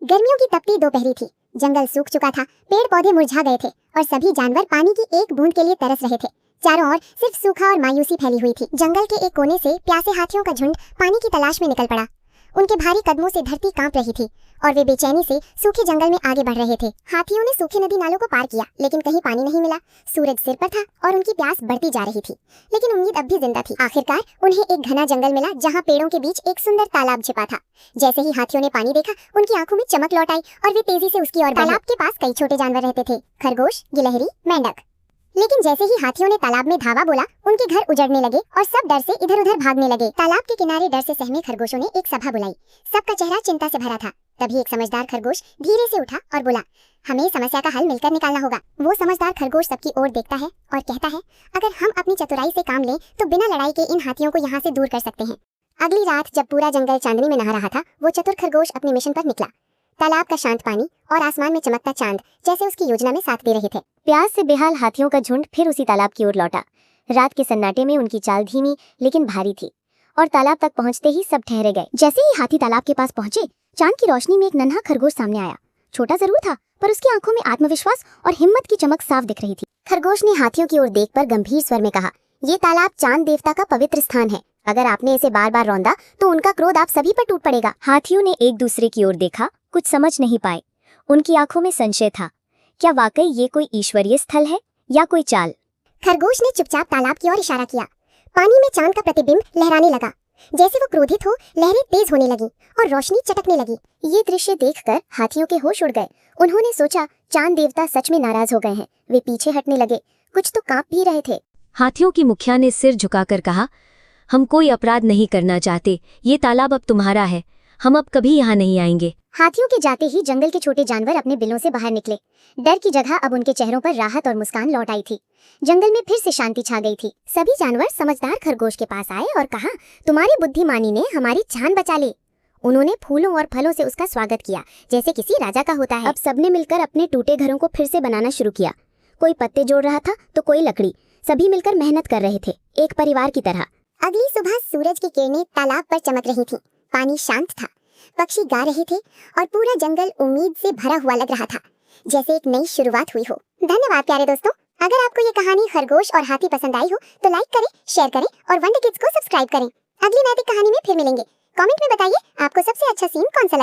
गर्मियों की तपती दोपहरी थी। जंगल सूख चुका था, पेड़ पौधे मुरझा गए थे और सभी जानवर पानी की एक बूंद के लिए तरस रहे थे। चारों ओर सिर्फ सूखा और मायूसी फैली हुई थी। जंगल के एक कोने से प्यासे हाथियों का झुंड पानी की तलाश में निकल पड़ा। उनके भारी कदमों से धरती कांप रही थी और वे बेचैनी से सूखे जंगल में आगे बढ़ रहे थे। हाथियों ने सूखे नदी नालों को पार किया, लेकिन कहीं पानी नहीं मिला। सूरज सिर पर था और उनकी प्यास बढ़ती जा रही थी, लेकिन उम्मीद अब भी जिंदा थी। आखिरकार उन्हें एक घना जंगल मिला, जहाँ पेड़ों के बीच एक सुंदर तालाब छिपा था। जैसे ही हाथियों ने पानी देखा, उनकी आंखों में चमक लौट आई और वे तेजी से उसकी ओर बढ़े। तालाब के पास कई छोटे जानवर रहते थे, खरगोश, गिलहरी, मेंढक। लेकिन जैसे ही हाथियों ने तालाब में धावा बोला, उनके घर उजड़ने लगे और सब डर से इधर उधर भागने लगे। तालाब के किनारे डर से सहमे खरगोशों ने एक सभा बुलाई। सबका चेहरा चिंता से भरा था। तभी एक समझदार खरगोश धीरे से उठा और बोला, हमें समस्या का हल मिलकर निकालना होगा। वो समझदार खरगोश सबकी ओर देखता है और कहता है, अगर हम अपनी चतुराई से काम लें तो बिना लड़ाई के इन हाथियों को यहाँ से दूर कर सकते हैं। अगली रात जब पूरा जंगल चांदनी में नहा रहा था, वो चतुर खरगोश अपने मिशन पर निकला। तालाब का शांत पानी और आसमान में चमकता चांद जैसे उसकी योजना में साथ दे रहे थे। प्यास से बेहाल हाथियों का झुंड फिर उसी तालाब की ओर लौटा। रात के सन्नाटे में उनकी चाल धीमी लेकिन भारी थी और तालाब तक पहुंचते ही सब ठहरे गए। जैसे ही हाथी तालाब के पास पहुंचे, चांद की रोशनी में एक नन्हा खरगोश सामने आया। छोटा जरूर था, पर उसकी आंखों में आत्मविश्वास और हिम्मत की चमक साफ दिख रही थी। खरगोश ने हाथियों की ओर देखकर गंभीर स्वर में कहा, ये तालाब चांद देवता का पवित्र स्थान है। अगर आपने इसे बार बार रौंदा तो उनका क्रोध आप सभी पर टूट पड़ेगा। हाथियों ने एक दूसरे की ओर देखा, कुछ समझ नहीं पाए। उनकी आंखों में संशय था। क्या वाकई ये कोई ईश्वरीय स्थल है या कोई चाल? खरगोश ने चुपचाप तालाब की ओर इशारा किया। पानी में चांद का प्रतिबिंब लहराने लगा। जैसे वो क्रोधित हो, लहरें तेज होने लगी और रोशनी चटकने लगी। ये दृश्य देखकर हाथियों के होश उड़ गए। उन्होंने सोचा, चांद देवता सच में नाराज हो गए हैं। वे पीछे हटने लगे, कुछ तो कांप भी रहे थे। हाथियों की मुखिया ने सिर झुकाकर कहा, हम कोई अपराध नहीं करना चाहते। ये तालाब अब तुम्हारा है, हम अब कभी यहाँ नहीं आएंगे। हाथियों के जाते ही जंगल के छोटे जानवर अपने बिलों से बाहर निकले। डर की जगह अब उनके चेहरों पर राहत और मुस्कान लौट आई थी। जंगल में फिर से शांति छा गई थी। सभी जानवर समझदार खरगोश के पास आए और कहा, तुम्हारी बुद्धिमानी ने हमारी जान बचा ली। उन्होंने फूलों और फलों से उसका स्वागत किया, जैसे किसी राजा का होता है। अब सबने मिलकर अपने टूटे घरों को फिर से बनाना शुरू किया। कोई पत्ते जोड़ रहा था तो कोई लकड़ी। सभी मिलकर मेहनत कर रहे थे, एक परिवार की तरह। अगली सुबह सूरज की किरणें तालाब पर चमक रही थी। पानी शांत था, पक्षी गा रहे थे और पूरा जंगल उम्मीद से भरा हुआ लग रहा था, जैसे एक नई शुरुआत हुई हो। धन्यवाद प्यारे दोस्तों। अगर आपको ये कहानी खरगोश और हाथी पसंद आई हो तो लाइक करें, शेयर करें और वंडर किड्स को सब्सक्राइब करें। अगली नैतिक कहानी में फिर मिलेंगे। कमेंट में बताइए आपको सबसे अच्छा सीन कौन सा लगा।